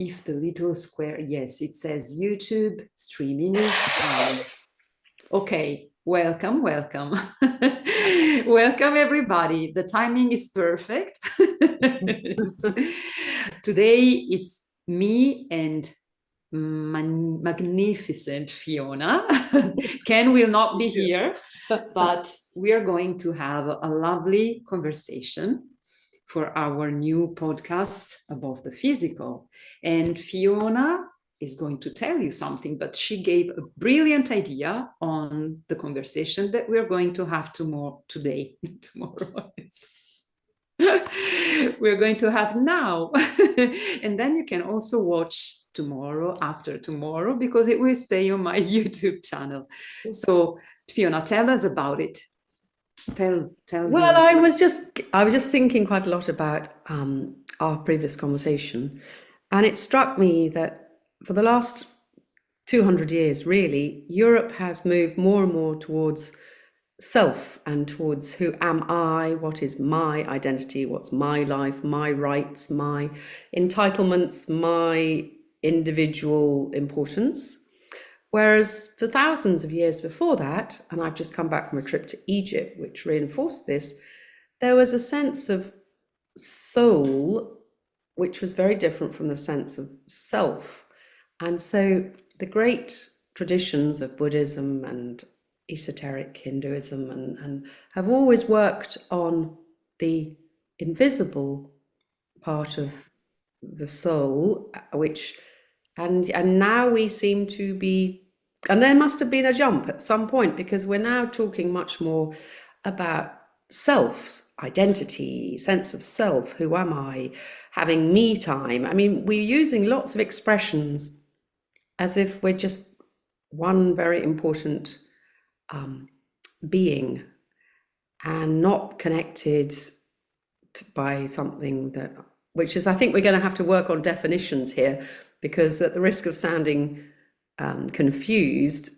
if the little square, yes, it says YouTube streaming is on. Okay, welcome. Welcome everybody. The timing is perfect. Today it's me and magnificent Fiona. Ken will not be here, but we are going to have a lovely conversation for our new podcast about the physical. And Fiona is going to tell you something, but she gave a brilliant idea on the conversation that we're going to have tomorrow. We're going to have now. And then you can also watch tomorrow, after tomorrow, because it will stay on my YouTube channel. So Fiona, tell us about it. Tell Well, I was just thinking quite a lot about our previous conversation, and it struck me that for the last 200 years, really, Europe has moved more and more towards self and towards who am I, what is my identity, what's my life, my rights, my entitlements, my individual importance. Whereas for thousands of years before that, and I've just come back from a trip to Egypt, which reinforced this, there was a sense of soul, which was very different from the sense of self. And so the great traditions of Buddhism and esoteric Hinduism and have always worked on the invisible part of the soul, which and now we seem to be, and there must have been a jump at some point, because we're now talking much more about self, identity, sense of self, who am I, having me time. I mean, we're using lots of expressions as if we're just one very important being and not connected by something that, which is, I think we're going to have to work on definitions here, because at the risk of sounding confused,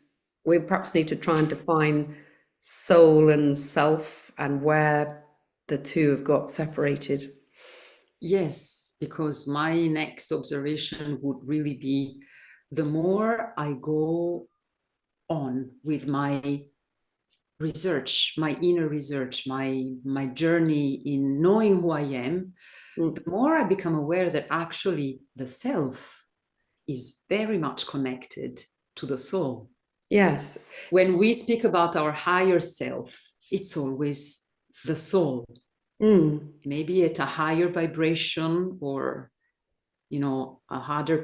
we perhaps need to try and define soul and self and where the two have got separated. Yes, because my next observation would really be, the more I go on with my research, my inner research, my journey in knowing who I am, the more I become aware that actually the self is very much connected to the soul. Yes. When we speak about our higher self, it's always the soul. Maybe at a higher vibration, or another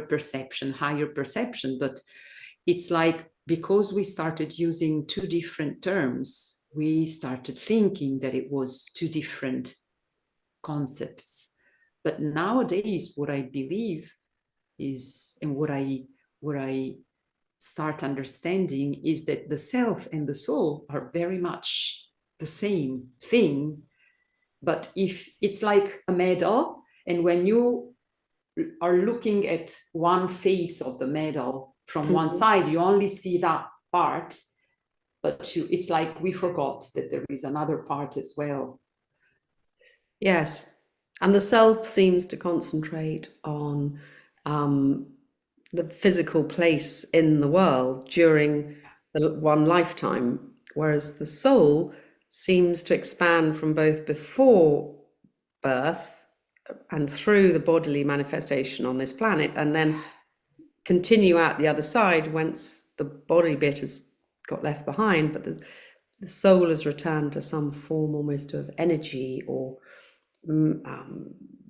perception, higher perception. But it's like, because we started using two different terms, we started thinking that it was two different concepts. But nowadays, what I believe is, and what I start understanding, is that the self and the soul are very much the same thing. But if it's like a medal, and when you are looking at one face of the medal from one side, you only see that part, but it's like we forgot that there is another part as well. Yes, and the self seems to concentrate on the physical place in the world during the one lifetime, whereas the soul seems to expand from both before birth and through the bodily manifestation on this planet, and then continue out the other side once the body bit has got left behind, but the soul has returned to some form almost of energy or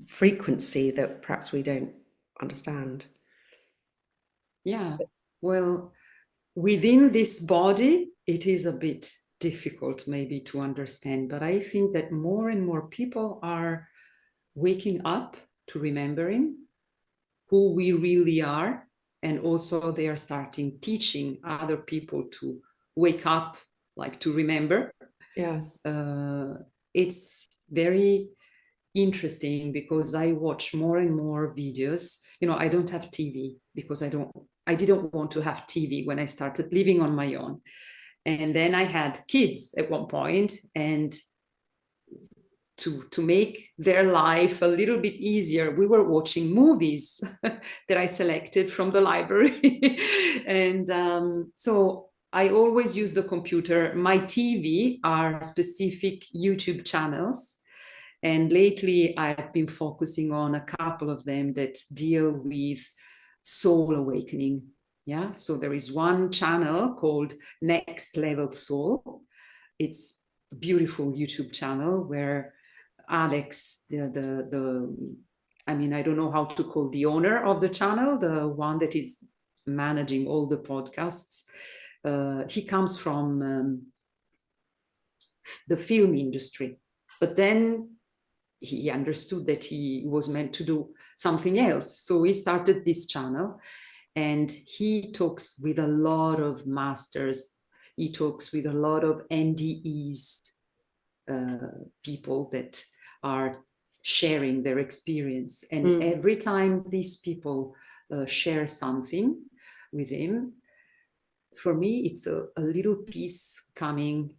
frequency that perhaps we don't understand. Yeah, well, within this body, it is a bit difficult maybe to understand, but I think that more and more people are waking up to remembering who we really are, and also they are starting teaching other people to wake up, like to remember. Yes. It's very interesting, because I watch more and more videos. I don't have TV because I didn't want to have TV when I started living on my own. And then I had kids at one point, and to make their life a little bit easier, we were watching movies that I selected from the library. And so I always use the computer. My TV are specific YouTube channels. And lately I've been focusing on a couple of them that deal with soul awakening. Yeah. So there is one channel called Next Level Soul. It's a beautiful YouTube channel where Alex, I mean, I don't know how to call the owner of the channel, the one that is managing all the podcasts. He comes from the film industry, but then he understood that he was meant to do something else. So he started this channel, and he talks with a lot of masters. He talks with a lot of NDEs, people that are sharing their experience. And every time these people share something with him, for me, it's a little piece coming,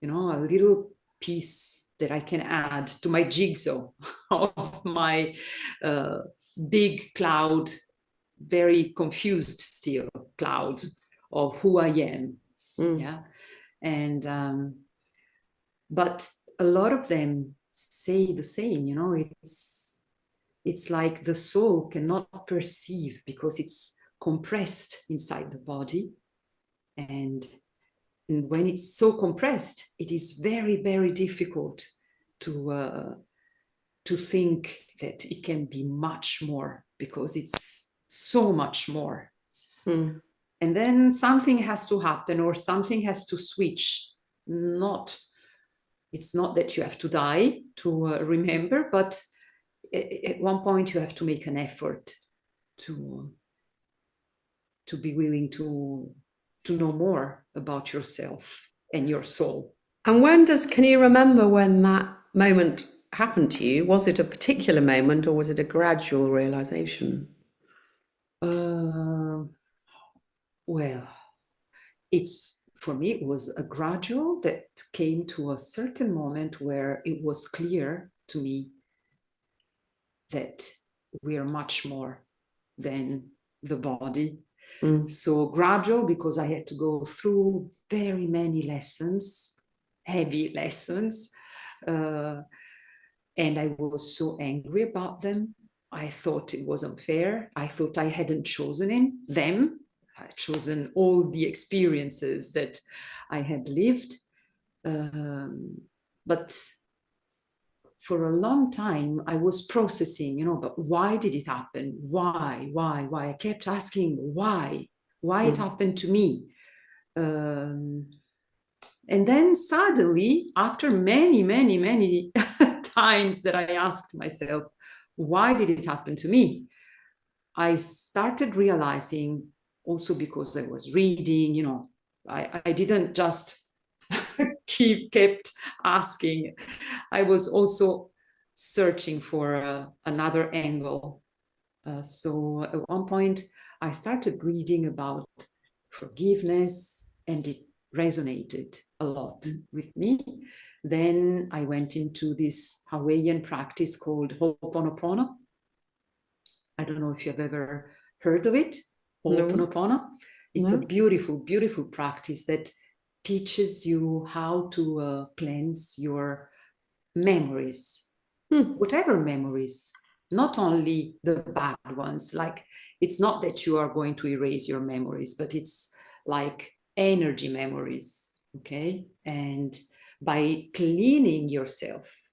you know, a little piece that I can add to my jigsaw of my big cloud, very confused still cloud of who I am. Yeah. And but a lot of them say the same, you know, it's like the soul cannot perceive because it's compressed inside the body. And when it's so compressed, it is very, very difficult to think that it can be much more, because it's so much more. And then something has to happen, or something has to switch. It's not that you have to die to remember, but at one point you have to make an effort to be willing to know more about yourself and your soul. And can you remember when that moment happened to you? Was it a particular moment, or was it a gradual realization? Well, for me, it was a gradual that came to a certain moment where it was clear to me that we are much more than the body. So gradual, because I had to go through very many lessons, heavy lessons, and I was so angry about them. I thought it was unfair. I thought I hadn't chosen them. I'd chosen all the experiences that I had lived. But for a long time, I was processing, you know, but why did it happen? Why? I kept asking why it happened to me. And then suddenly, after many, many, many times that I asked myself, why did it happen to me? I started realizing, also because I was reading, you know, I didn't just kept asking. I was also searching for another angle. So at one point, I started reading about forgiveness, and it resonated a lot with me. Then I went into this Hawaiian practice called Ho'oponopono. I don't know if you've ever heard of it. Ho'oponopono. It's a beautiful, beautiful practice that teaches you how to cleanse your memories, whatever memories, not only the bad ones. Like, it's not that you are going to erase your memories, but it's like energy memories, okay? And by cleaning yourself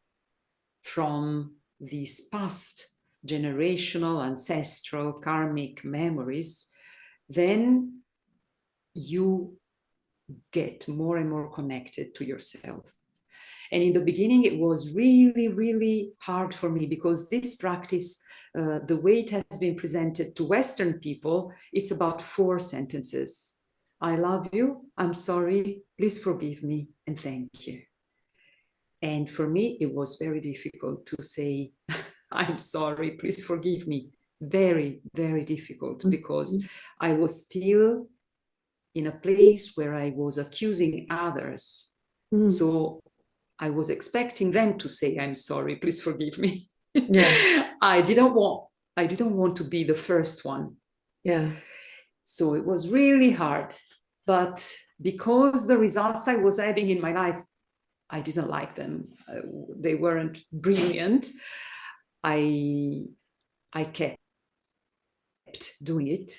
from these past generational, ancestral, karmic memories, then you get more and more connected to yourself. And in the beginning, it was really, really hard for me, because this practice, the way it has been presented to Western people, it's about 4 sentences. I love you, I'm sorry, please forgive me, and thank you. And for me, it was very difficult to say, I'm sorry, please forgive me. Very, very difficult, because I was still in a place where I was accusing others. So I was expecting them to say, I'm sorry, please forgive me. Yeah. I didn't want to be the first one. Yeah. So it was really hard. But because the results I was having in my life, I didn't like them. They weren't brilliant. I kept doing it.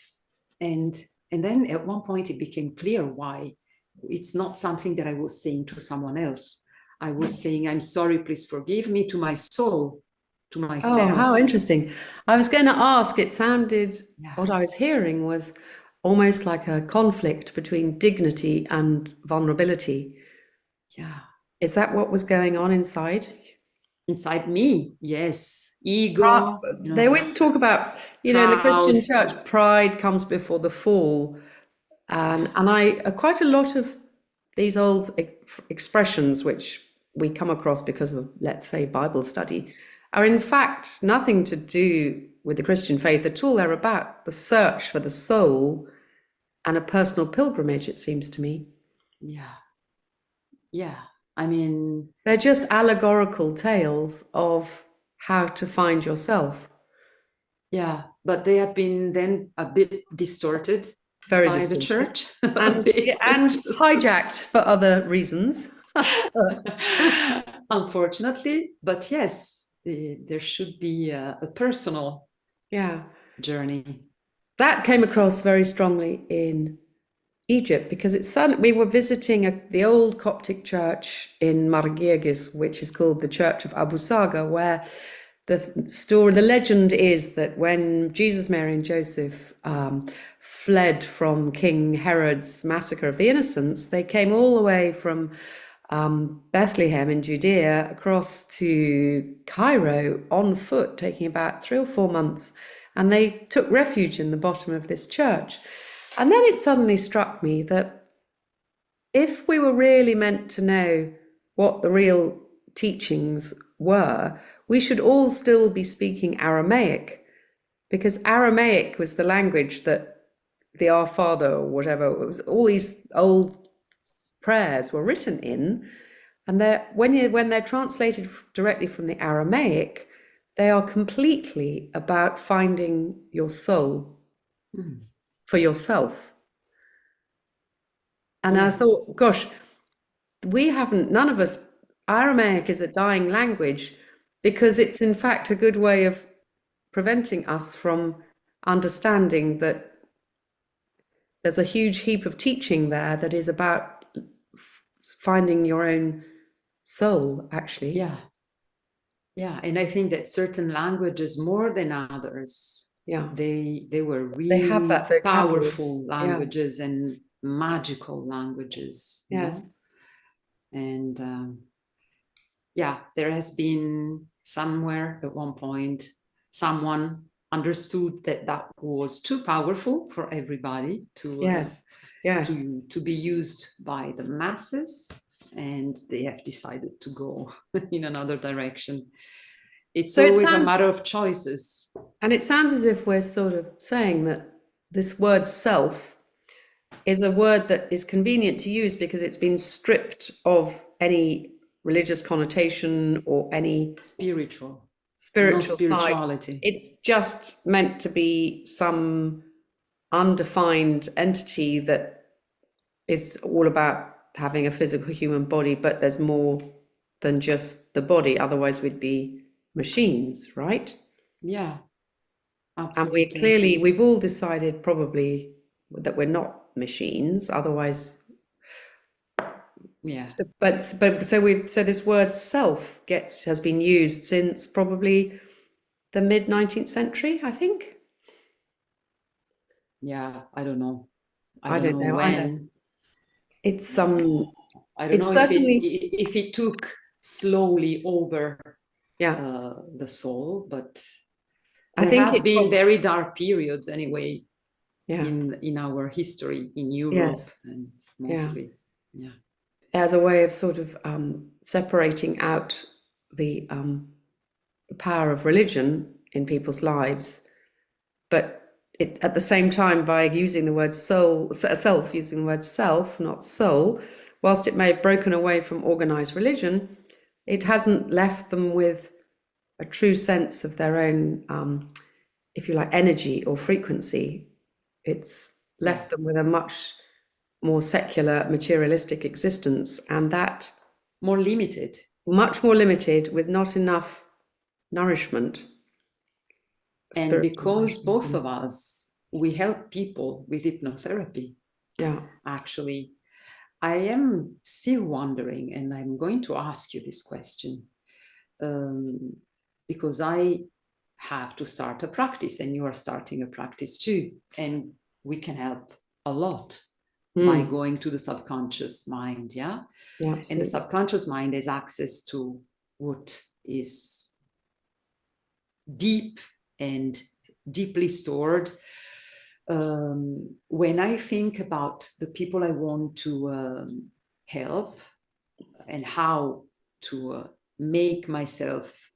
And then at one point it became clear why. It's not something that I was saying to someone else. I was saying, I'm sorry, please forgive me, to my soul, to myself. Oh, how interesting. I was going to ask, it sounded, what I was hearing was almost like a conflict between dignity and vulnerability. Yeah. Is that what was going on inside? Inside me, yes. Ego. They always talk about, in the Christian church, pride comes before the fall. And quite a lot of these old expressions, which we come across because of, let's say, Bible study, are in fact nothing to do with the Christian faith at all. They're about the search for the soul and a personal pilgrimage, it seems to me. Yeah. Yeah. I mean, they're just allegorical tales of how to find yourself. Yeah, but they have been then a bit distorted Very by distorted. the church. And hijacked for other reasons. Unfortunately, but yes, there should be a personal journey. That came across very strongly in Egypt, because we were visiting the old Coptic church in Margiegis, which is called the Church of Abu Saga, where the legend is that when Jesus, Mary, and Joseph fled from King Herod's massacre of the innocents, they came all the way from Bethlehem in Judea across to Cairo on foot, taking about 3 or 4 months, and they took refuge in the bottom of this church. And then it suddenly struck me that if we were really meant to know what the real teachings were, we should all still be speaking Aramaic, because Aramaic was the language that the Our Father or whatever, it was, all these old prayers were written in. And when they're translated directly from the Aramaic, they are completely about finding your soul for yourself. And I thought, gosh, none of us, Aramaic is a dying language, because it's in fact a good way of preventing us from understanding that there's a huge heap of teaching there that is about finding your own soul, actually. Yeah, and I think that certain languages more than others, they were really they have that powerful languages and magical languages. Yes. And there has been somewhere at one point someone understood that was too powerful for everybody to be used by the masses, and they have decided to go in another direction. It's always a matter of choices. And it sounds as if we're sort of saying that this word self is a word that is convenient to use because it's been stripped of any religious connotation or any spirituality. Side. It's just meant to be some undefined entity that is all about having a physical human body, but there's more than just the body, otherwise we'd be machines, right? Yeah, absolutely. And we've all decided probably that we're not machines, otherwise. Yeah. So this word self has been used since probably the mid 19th century, I think. Yeah, I don't know. I don't know when. It's I don't know if it took slowly over the soul, but there have been very dark periods anyway in our history in Europe and mostly. Yeah. As a way of sort of separating out the power of religion in people's lives, but at the same time, by using the word self, using the word self, not soul, whilst it may have broken away from organized religion, it hasn't left them with a true sense of their own, if you like, energy or frequency. It's left them with a much more secular, materialistic existence, and that more limited. Much more limited, with not enough nourishment. And because both of us, we help people with hypnotherapy. Yeah. Actually, I am still wondering, and I'm going to ask you this question, because I have to start a practice, and you are starting a practice too, and we can help a lot by going to the subconscious mind. Yeah, and the subconscious mind has access to what is deep and deeply stored. When I think about the people I want to help and how to make myself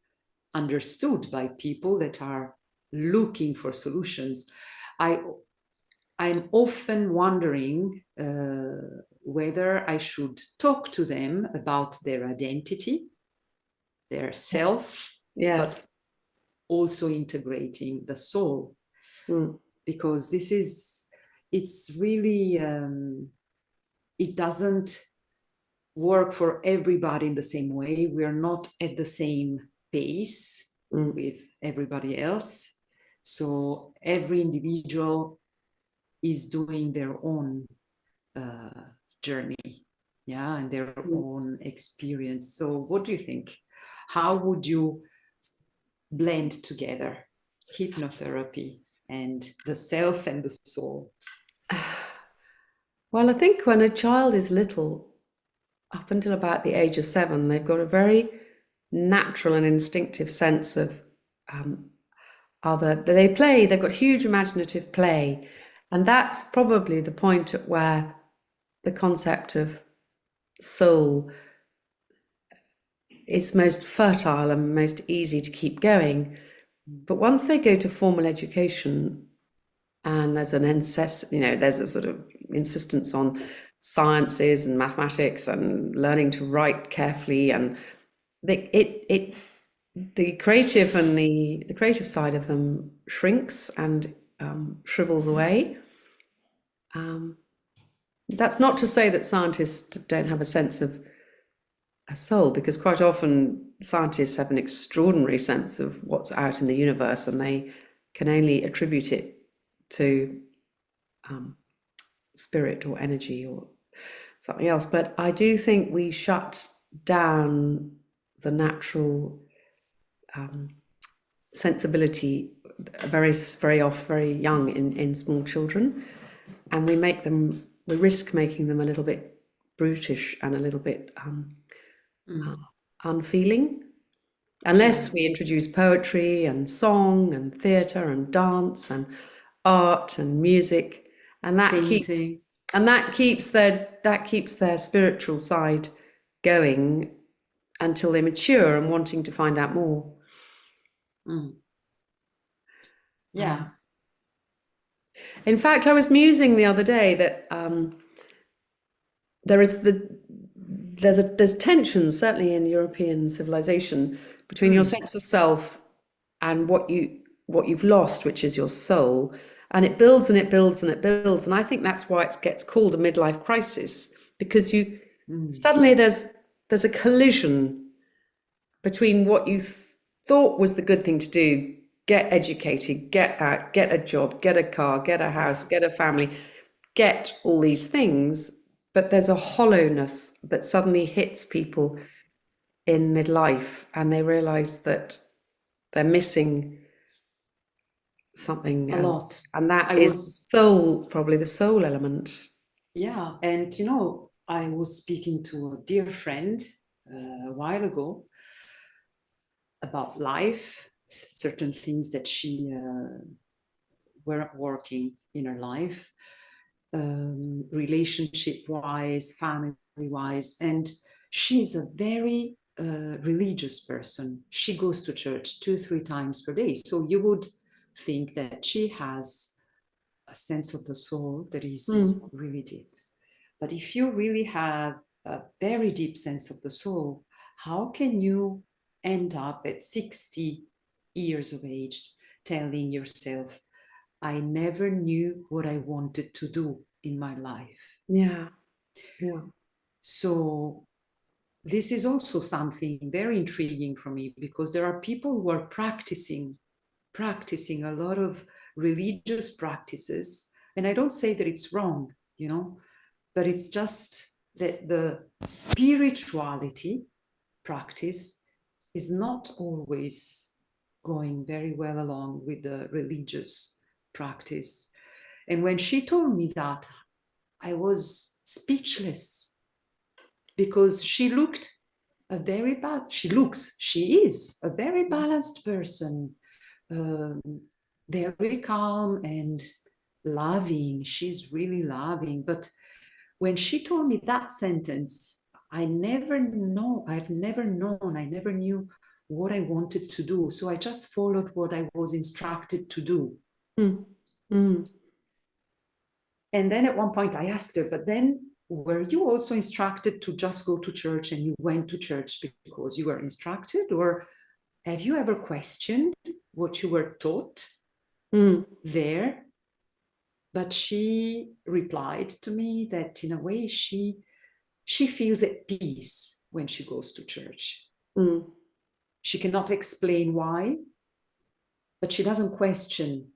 understood by people that are looking for solutions, I'm often wondering whether I should talk to them about their identity, their self, but also integrating the soul. Because it's really, it doesn't work for everybody in the same way. We're not at the same pace with everybody else. So every individual is doing their own journey, yeah, and their own experience. So what do you think? How would you blend together hypnotherapy and the self and the soul? Well, I think when a child is little, up until about the age of 7, they've got a very natural and instinctive sense of they've got huge imaginative play. And that's probably the point at where the concept of soul is most fertile and most easy to keep going. But once they go to formal education, and there's there's a sort of insistence on sciences and mathematics and learning to write carefully, and the creative and the creative side of them shrinks and shrivels away. That's not to say that scientists don't have a sense of a soul, because quite often scientists have an extraordinary sense of what's out in the universe, and they can only attribute it to spirit or energy or something else. But I do think we shut down the natural sensibility very young in small children, and we risk making them a little bit brutish and a little bit unfeeling, unless we introduce poetry and song and theatre and dance and art and music, and that keeps their spiritual side going until they mature and wanting to find out more. Yeah. In fact, I was musing the other day that there's tension, certainly in European civilization, between your sense of self and what you've lost, which is your soul, and it builds and it builds and it builds. And I think that's why it gets called a midlife crisis, because suddenly there's a collision between what you thought was the good thing to do: get educated, get out, get a job, get a car, get a house, get a family, get all these things. But there's a hollowness that suddenly hits people in midlife, and they realize that they're missing something else. And that is soul, probably the soul element. Yeah. And, I was speaking to a dear friend a while ago about life, certain things that she were working in her life, relationship-wise, family-wise. And she's a very religious person. She goes to church 2-3 times per day. So you would think that she has a sense of the soul that is really deep. But if you really have a very deep sense of the soul, how can you end up at 60 years of age telling yourself, I never knew what I wanted to do in my life? Yeah. So this is also something very intriguing for me, because there are people who are practicing a lot of religious practices. And I don't say that it's wrong, but it's just that the spirituality practice is not always going very well along with the religious practice. And when she told me that, I was speechless, because she is a very balanced person, very calm and loving. She's really loving. But when she told me that sentence, I never knew what I wanted to do. So I just followed what I was instructed to do. And then at one point I asked her, but then were you also instructed to just go to church, and you went to church because you were instructed? Or have you ever questioned what you were taught there? But she replied to me that in a way she feels at peace when she goes to church. She cannot explain why, but she doesn't question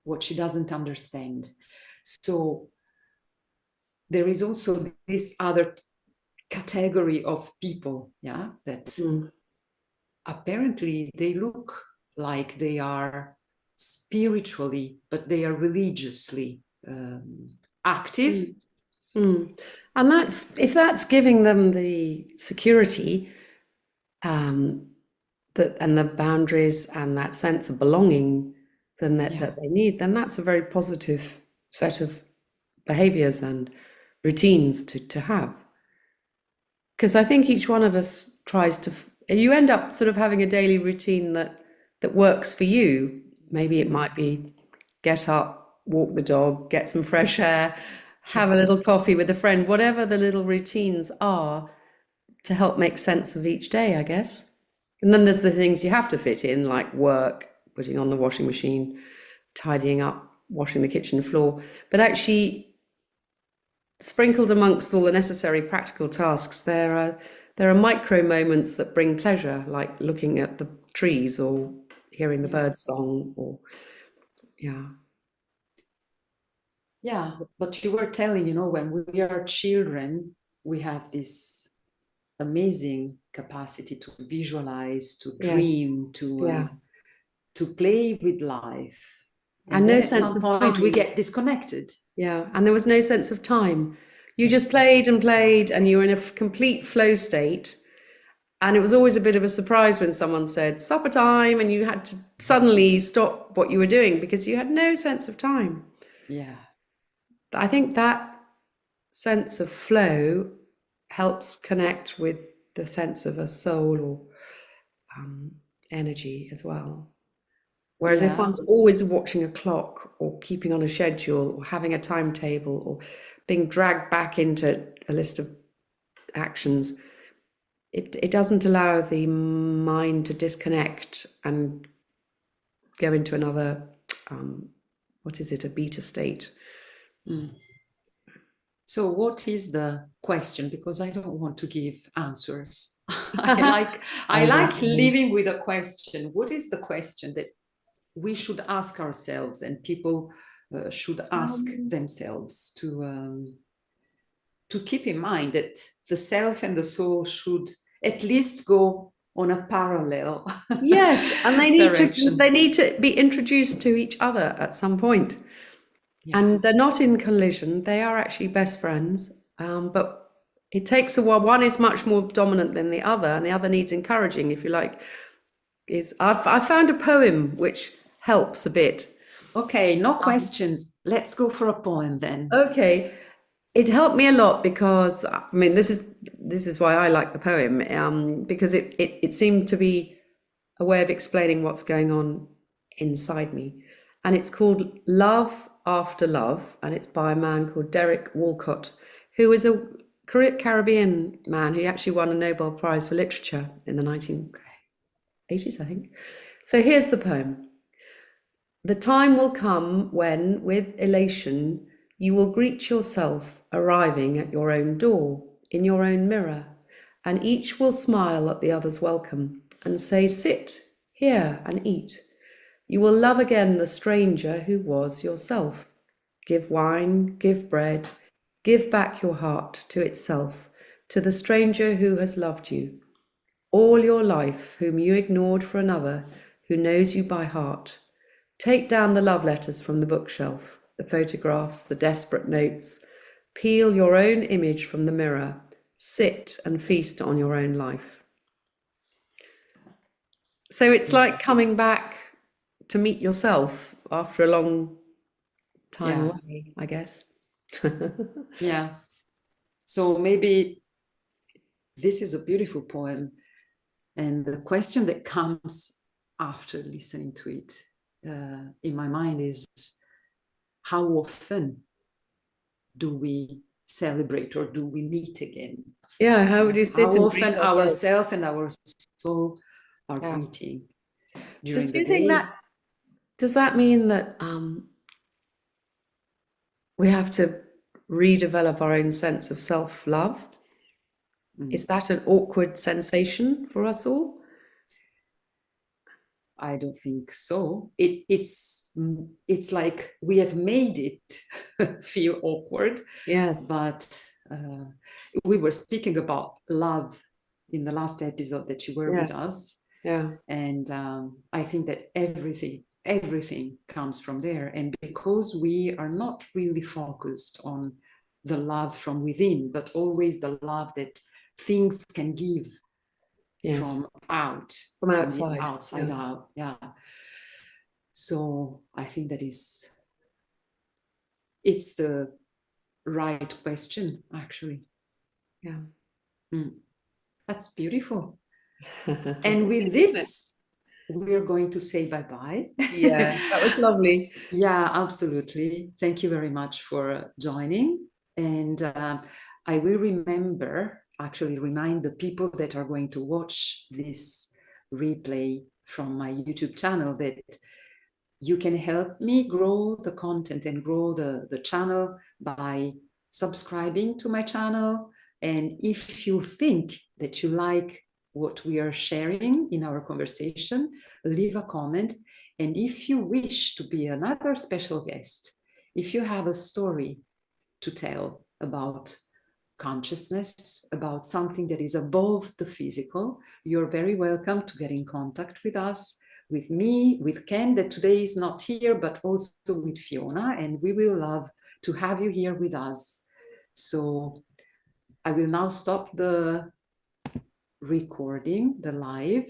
what she doesn't understand. So there is also this other category of people, that apparently they look like they are spiritually, but they are religiously active. And if that's giving them the security, and the boundaries and that sense of belonging that they need, then that's a very positive set of behaviors and routines to have. Because I think each one of us tries to, you end up sort of having a daily routine that works for you. Maybe it might be get up, walk the dog, get some fresh air, have a little coffee with a friend, whatever the little routines are to help make sense of each day, I guess. And then there's the things you have to fit in, like work, putting on the washing machine, tidying up, washing the kitchen floor. But actually, sprinkled amongst all the necessary practical tasks, there are micro moments that bring pleasure, like looking at the trees or hearing the bird song, or but you were telling, when we are children, we have this amazing capacity to visualize, to dream, to play with life. And then at some point we get disconnected. Yeah, and there was no sense of time. You just played and played, and you were in a complete flow state. And it was always a bit of a surprise when someone said supper time, and you had to suddenly stop what you were doing because you had no sense of time. Yeah. I think that sense of flow helps connect with the sense of a soul or energy as well. Whereas if one's always watching a clock or keeping on a schedule or having a timetable or being dragged back into a list of actions, it doesn't allow the mind to disconnect and go into another, a beta state. So what is the question? Because I don't want to give answers. I like living with a question. What is the question that we should ask ourselves, and people should ask themselves to keep in mind that the self and the soul should at least go on a parallel. Yes, and they need to be introduced to each other at some point. And they're not in collision. They are actually best friends, but it takes a while. One is much more dominant than the other, and the other needs encouraging, if you like. I found a poem which helps a bit. Okay, no questions. Let's go for a poem then. Okay, it helped me a lot because this is why I like the poem, because it seemed to be a way of explaining what's going on inside me, and it's called Love After Love, and it's by a man called Derek Walcott, who is a Caribbean man who actually won a Nobel Prize for Literature in the 1980s, I think. So here's the poem. The time will come when, with elation, you will greet yourself arriving at your own door, in your own mirror, and each will smile at the other's welcome and say, sit here and eat. You will love again the stranger who was yourself. Give wine, give bread, give back your heart to itself, to the stranger who has loved you. All your life, whom you ignored for another, who knows you by heart. Take down the love letters from the bookshelf, the photographs, the desperate notes. Peel your own image from the mirror. Sit and feast on your own life. So it's like coming back to meet yourself after a long time away, I guess. Yeah. So maybe this is a beautiful poem. And the question that comes after listening to it in my mind is, how often do we celebrate or do we meet again? Yeah, how would you sit how and often greet ourselves? ourselves and our soul are greeting during the day? Does that mean that we have to redevelop our own sense of self-love? Is that an awkward sensation for us all? I don't think so. It's like we have made it feel awkward. Yes. But we were speaking about love in the last episode that you were with us. Yeah. And I think that everything comes from there. And because we are not really focused on the love from within, but always the love that things can give from outside out. Yeah. So I think that it's the right question, actually. Yeah. That's beautiful. And with this, we're going to say bye-bye. Yeah, that was lovely. Yeah, absolutely. Thank you very much for joining. And I will remind the people that are going to watch this replay from my YouTube channel that you can help me grow the content and grow the channel by subscribing to my channel. And if you think that you like what we are sharing in our conversation, leave a comment. And if you wish to be another special guest, if you have a story to tell about consciousness, about something that is above the physical, you're very welcome to get in contact with us, with me, with Ken, that today is not here, but also with Fiona, and we will love to have you here with us. So I will now stop the recording, the live,